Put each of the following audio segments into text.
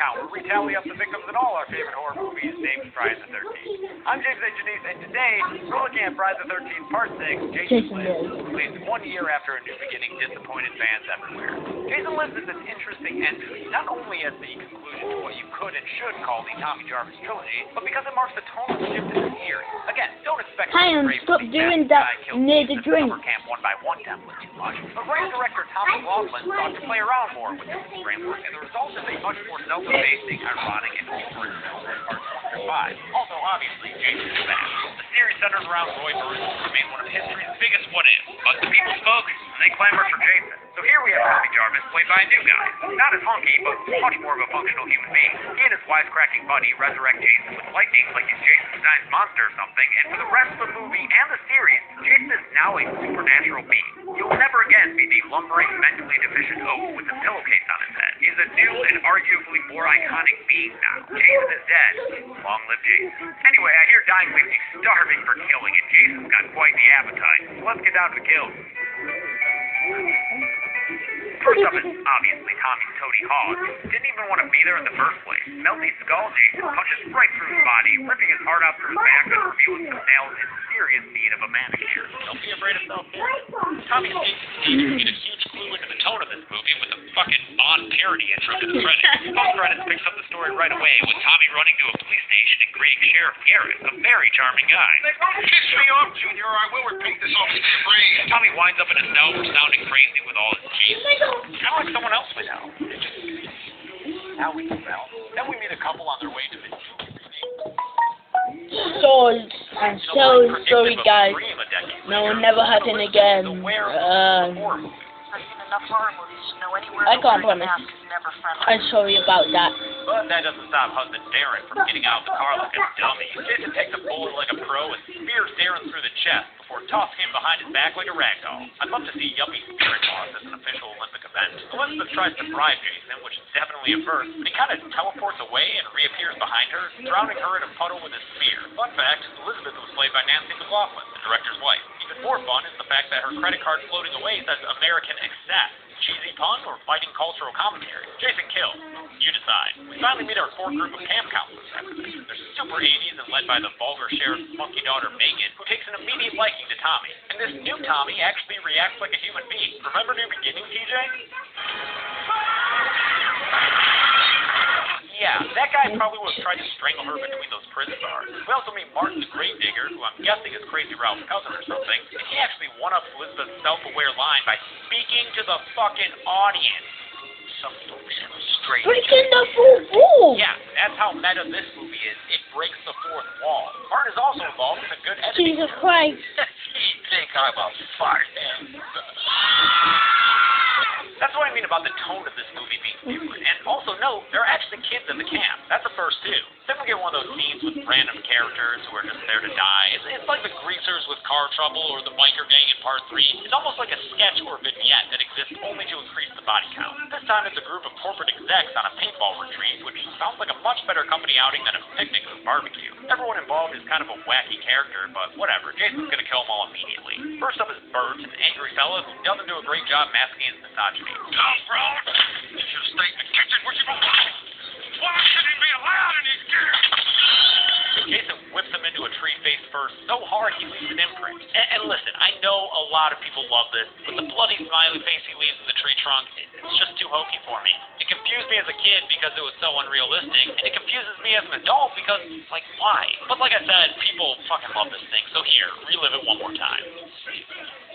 count where we tally up the victims in all our favorite horror movies named Friday the 13th. I'm James A. Janice, and today we're looking at Friday the 13th Part 6, Jason Lives, released 1 year after A New Beginning disappointed fans everywhere. Jason Lives is an interesting entry, not only as the conclusion to what you could and should call the Tommy Jarvis trilogy, but because it marks the tonal shift in the series. Again, don't expect stop doing that near the drink. Camp 1x1 template too much, but writer director Tom McLaughlin thought to play around more with this framework, and the result is a much more self-effacing, ironic, and humorous film than Parts 1 through 5. Also, obviously, Jason is back. The series centers around Roy Burns, who remains one of history's biggest what-ifs, but the people spoke, and they clamored for Jason. So here we have Tommy Jarvis, played by a new guy. Not as hunky, but much more of a functional human being. He and his wisecracking buddy resurrect Jason with lightning like he's Jason Stein's monster or something, and for the rest of the movie and the series, Jason is now a supernatural being. You'll never again be the lumbering, mentally deficient oaf with a pillowcase on his head. He's a new and arguably more iconic being now. Jason is dead. Long live Jason. Anyway, I hear dying leaves you starving for killing, and Jason's got quite the appetite. So let's get down to the kills. First up is obviously Tommy's Tony Hawk. Didn't even want to be there in the first place. Melty Skull Jason punches right through his body, ripping his heart out through his back and revealing some nails in serious need of a manicure. Don't be afraid of self-care. Tommy's Jason get a huge clue into the tone of this movie with a fucking Bond parody intro to the credits. Post credits picks up the story right away with Tommy running to a police station and greeting Sheriff Garrett, a very charming guy. Kiss me off, Junior, or I will repeat this off in your brain. Tommy winds up in a cell sounding crazy with all his Jason. Kind of like someone else we know. Now we can smell. Then we meet a couple on their way to the I'm so sorry, guys. No, will never happen again. I can't promise. I'm sorry about that. But that doesn't stop husband Darren from getting out of the car like a dummy. Jason takes a bullet like a pro and spears Darren through the chest before tossing him behind his back like a ragdoll. I'd love to see Yuppie Spirit Toss as an official Olympic event. Elizabeth tries to bribe Jason, which is definitely a first, but he kind of teleports away and reappears behind her, drowning her in a puddle with his spear. Fun fact, Elizabeth was played by Nancy McLaughlin, the director's wife. Even more fun is the fact that her credit card floating away says American Excess. Cheesy pun or fighting cultural commentary? Jason kills. You decide. We finally meet our core group of camp counselors after this. They're super 80s and led by the vulgar sheriff's monkey daughter Megan, who takes an immediate liking to Tommy. And this new Tommy actually reacts like a human being. Remember New Beginning, TJ? Yeah, that guy probably would have tried to strangle her between those prison bars. We also meet Martin the Gravedigger, who I'm guessing is Crazy Ralph's cousin or something, and he actually one-ups Elizabeth's self-aware line by speaking to the fucking audience. Some folks have a straight... Breaking the fourth wall! Yeah, that's how meta this movie is. It breaks the fourth wall. Martin is also involved in a good editing. Jesus Christ. You think I'm a fart? That's what I mean about the tone of this movie being different. And also note, there are actually kids in the camp. That's a first too. Then we get one of those scenes with random characters who are just there to die. It's like the Greasers with car trouble or the biker gang in Part 3. It's almost like a sketch or vignette that exists only to increase the body count. This time it's a group of corporate execs on a paintball retreat, which sounds like a much better company outing than a picnic or barbecue. Everyone involved is kind of a wacky character, but whatever. Jason's gonna kill them all immediately. First up is Bert, an angry fella who doesn't do a great job masking his misogyny. Tom Brown, you should stay in the kitchen where you belong. Why should he be allowed in his gear? Jason whips him into a tree face first so hard he leaves an imprint. And listen, I know a lot of people love this, but the bloody smiley face he leaves in the tree trunk, it's just too hokey for me. It confused me as a kid because it was so unrealistic, and it confuses me as an adult because, like, why? But like I said, people fucking love this thing, so here, relive it one more time.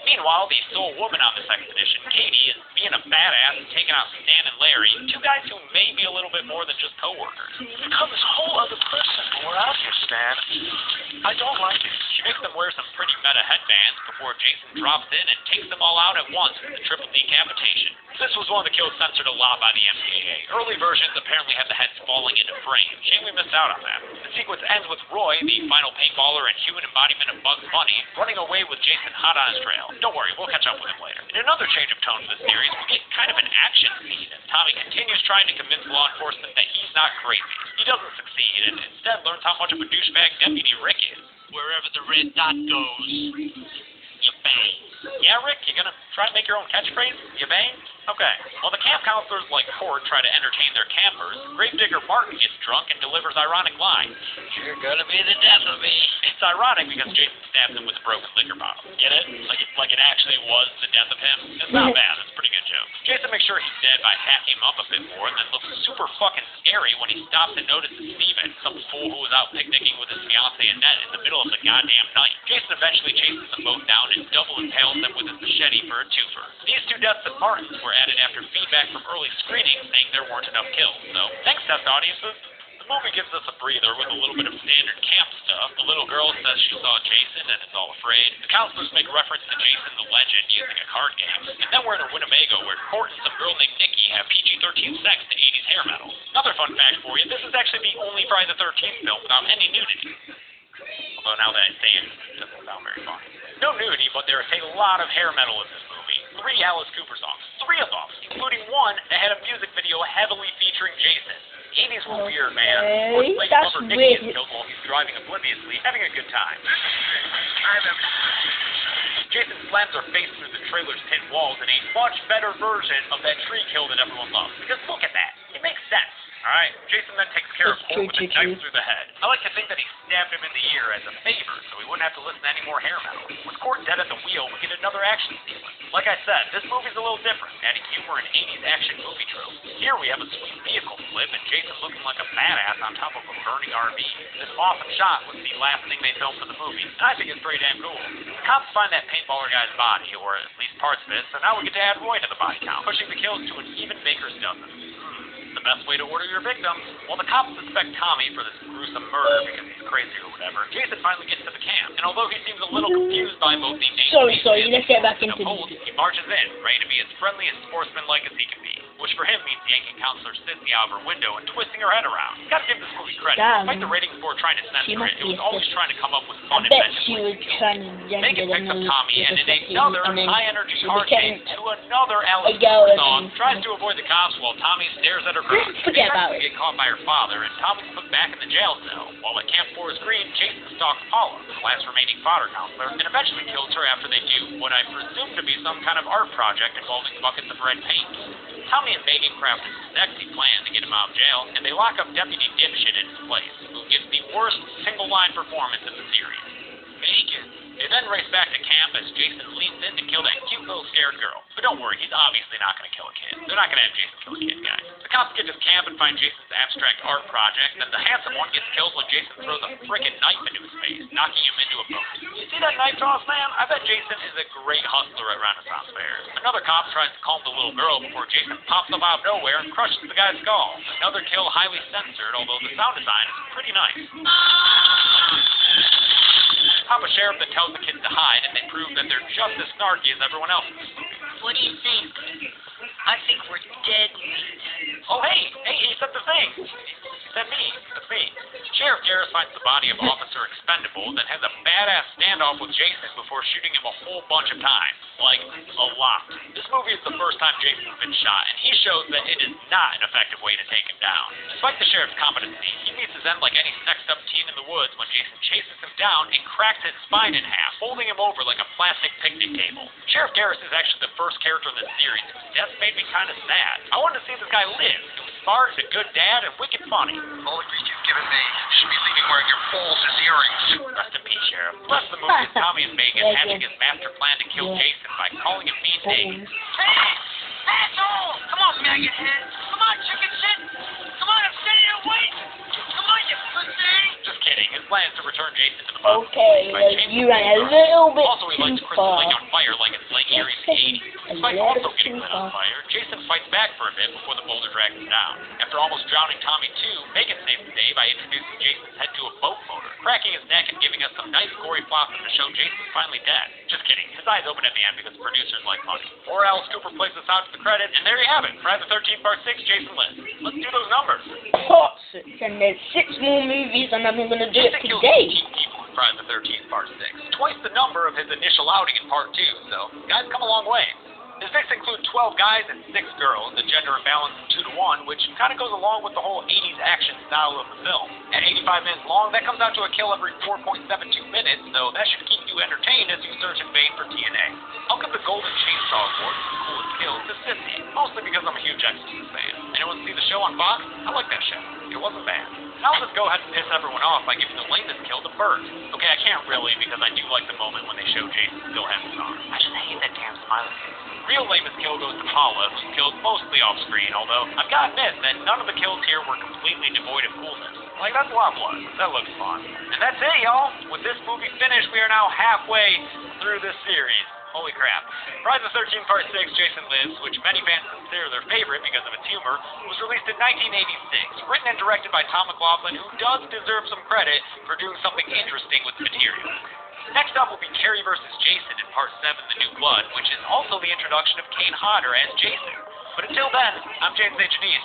Meanwhile, the sole woman on this expedition, Katie, is being a badass and taking out Stan and Larry, two guys who may be a little bit more than just co-workers. You've become this whole other person when we're out here, Stan. I don't like it. She makes them wear some pretty meta headbands before Jason drops in and takes them all out at once with the triple decapitation. This was one of the kills censored a lot by the MPAA. Early versions apparently had the heads falling into frame. Shame we missed out on that. The sequence ends with Roy, the final paintballer and human embodiment of Bugs Bunny, running away with Jason hot on his trail. Don't worry, we'll catch up with him later. In another change of tone for the series, we get kind of an action scene as Tommy continues trying to convince law enforcement that he's not crazy. He doesn't succeed and instead learns how much of a douchebag deputy Rick is. Wherever the red dot goes, you bang. Yeah, Rick, you gonna try to make your own catchphrase? You bang? Okay. While the camp counselors like Court try to entertain their campers, Gravedigger Martin gets drunk and delivers ironic lines. You're gonna be the death of me. It's ironic because Jason stabs him with a broken liquor bottle. Get it? Like it actually was the death of him? It's not bad. It's a pretty good joke. Jason makes sure he's dead by hacking him up a bit more and then looks super fucking scary when he stops and notices Steven, some fool who was out picnicking with his fiancée Annette in the middle of the goddamn night. Jason eventually chases them both down and double impales them with his machete for a twofer. These two deaths at Martin's were added after feedback from early screenings saying there weren't enough kills. So, thanks, test audiences. The movie gives us a breather with a little bit of standard camp stuff. The little girl says she saw Jason and is all afraid. The counselors make reference to Jason the Legend using a card game. And then we're in a Winnebago where Court and some girl named Nikki have PG-13 sex to 80s hair metal. Another fun fact for you, this is actually the only Friday the 13th film without any nudity. Although now that I say it, it doesn't sound very fun. No nudity, but there is a lot of hair metal in this movie. 3 Alice Cooper songs. 3 of them, including one that had a music video heavily featuring Jason. 80s were weird, man. Or like Lover Nicky is killed while he's driving obliviously, having a good time. Jason slams her face through the trailer's tin walls in a much better version of that tree kill that everyone loves. Because look at that. It makes sense. Alright, Jason then takes care of Court with a knife through the head. I like to think that he stabbed him in the ear as a favor, so he wouldn't have to listen to any more hair metal. With Court dead at the wheel, we get another action sequence. Like I said, this movie's a little different, adding humor and 80s action movie tropes. Here we have a sweet vehicle flip and Jason looking like a badass on top of a burning RV. This awesome shot was the last thing they filmed for the movie, and I think it's pretty damn cool. The cops find that paintballer guy's body, or at least parts of it, so now we get to add Roy to the body count, pushing the kills to an even baker's dozen. The best way to order your victims. While the cops suspect Tommy for this gruesome murder because he's crazy or whatever, Jason finally gets to the camp. And although he seems a little confused by both the name let's get back into this. He marches in, ready to be as friendly and sportsmanlike as he can be. Which for him means yanking Counselor Sissy out of her window and twisting her head around. Gotta give this movie credit. Despite the ratings board trying to censor it, it was always trying to come up with fun inventions. Megan picks up Tommy and in another high-energy hard chase to another Alice Cooper song, tries to avoid the cops while Tommy stares at her crush. She tries to get caught by her father, and Tommy's put back in the jail cell. While at Camp Forest Green, Jason stalks Paula, the last remaining fodder counselor, and eventually kills her after they do what I presume to be some kind of art project involving buckets of red paint. Tommy and Megan craft a sexy plan to get him out of jail, and they lock up Deputy Dipshit in his place, who gives the worst single-line performance in the series. Megan. They then race back to camp as Jason leaps in to kill that cute little scared girl. But don't worry, he's obviously not going to kill a kid. They're not going to have Jason kill a kid, guys. The cops get to camp and find Jason's abstract art project, and the handsome one gets killed when Jason throws a frickin' knife into his face, knocking him into a boat. You see that knife toss, man? I bet Jason is a great hustler at Renaissance fairs. Another cop tries to calm the little girl before Jason pops up out of nowhere and crushes the guy's skull. Another kill highly censored, although the sound design is pretty nice. Pop a sheriff that tells the kids to hide, and they prove that they're just as snarky as everyone else in this movie. What do you think? I think we're dead meat. Oh, hey, he said the thing. He said me. That's me. Sheriff Garris finds the body of Officer Expendable, then has a badass standoff with Jason before shooting him a whole bunch of times. Like, a lot. This movie is the first time Jason's been shot, and he shows that it is not an effective way to take him down. Despite the sheriff's competency, he meets his end like any sexed up teen in the woods when Jason chases him down and cracks his spine in half, folding him over like a plastic picnic table. Sheriff Garris is actually the first character in this series whose death made me kind of sad. I wanted to see this guy live. He was smart, a good dad, and wicked funny. All the grief you've given me, you should be leaving wearing your balls as earrings. Rest in peace, Sheriff. The rest of the movie is Tommy and Megan hatching his master plan to kill Jason by calling him mean names. Hey! Asshole! Come on, maggot head! Come on, chicken shit! Come on, I'm sitting here waiting! Come on, you pussy! Just kidding. His plan is to return Jason to the bottom. Okay, you ran a little bit also, he likes too Crystal far. Lake on fire like it's Lake Erie in the 80s. Despite also getting lit on fire, Jason fights back for a bit before the boulder drags him down. After almost drowning Tommy too, Megan saves the day by introducing Jason's head to a boat motor, cracking his neck and giving us some nice gory flossing to show Jason's finally dead. Just kidding. His eyes open at the end because producers like money. Or Alice Cooper plays us out to the credits, and there you have it. Friday the 13th Part 6, Jason lives. Let's do those numbers. Part 6, and there's 6 more movies, and I'm going to do it today. Friday the 13th Part 6. Twice the number of his initial outing in Part 2, so guys come a long way. His picks include 12 guys and 6 girls, the gender imbalance is 2 to 1, which kind of goes along with the whole 80s action style of the film. At 85 minutes long, that comes out to a kill every 4.72 minutes, so that should keep you too entertained as you search in vain for TNA. I'll give the Golden Chainsaw Award for coolest kills to Sissy, mostly because I'm a huge Exorcist fan. Anyone see the show on Fox? I like that show. It wasn't bad. Now I'll just go ahead and piss everyone off by giving the lamest kill to Bert. Okay, I can't really because I do like the moment when they show Jason still has his arm. I just hate that damn smiley face. Real lamest kill goes to Paula, who's killed mostly off screen, although I've got to admit that none of the kills here were completely devoid of coolness. Like, that's a lot of blood. That looks fun. And that's it, y'all. With this movie finished, we are now halfway through this series. Holy crap. Friday the 13th Part 6, Jason Lives, which many fans consider their favorite because of its humor, was released in 1986. Written and directed by Tom McLaughlin, who does deserve some credit for doing something interesting with the material. Next up will be Carrie vs. Jason in Part 7, The New Blood, which is also the introduction of Kane Hodder as Jason. But until then, I'm James H. Denise.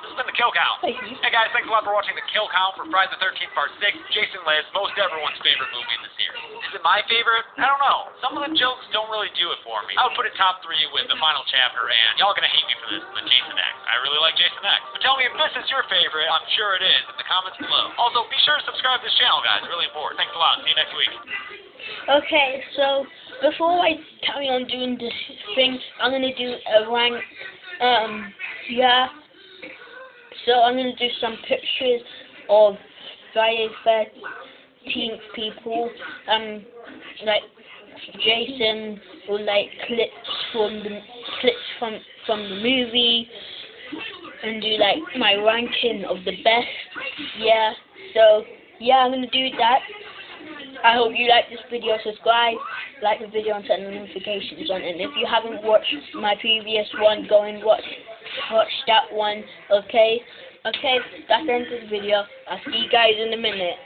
This has been The Kill Count. Hey guys, thanks a lot for watching The Kill Count for Friday the 13th Part 6, Jason Lives, most everyone's favorite movie in the series. Is it my favorite? I don't know. Some of the jokes don't really do it for me. I would put it top 3 with the final chapter, and y'all gonna hate me for this, but Jason X. I really like Jason X. But tell me if this is your favorite. I'm sure it is in the comments below. Also, be sure to subscribe to this channel, guys. Really important. Thanks a lot. See you next week. Okay, so before I carry on doing this thing, I'm gonna do a rank. Yeah. So I'm gonna do some pictures of Friday 13th people, like Jason, or like clips from the movie, and do like my ranking of the best. Yeah. So yeah, I'm gonna do that. I hope you like this video. Subscribe, like the video, and turn the notifications on. And if you haven't watched my previous one, go and watch that one. Okay, that's the end of the video. I'll see you guys in a minute.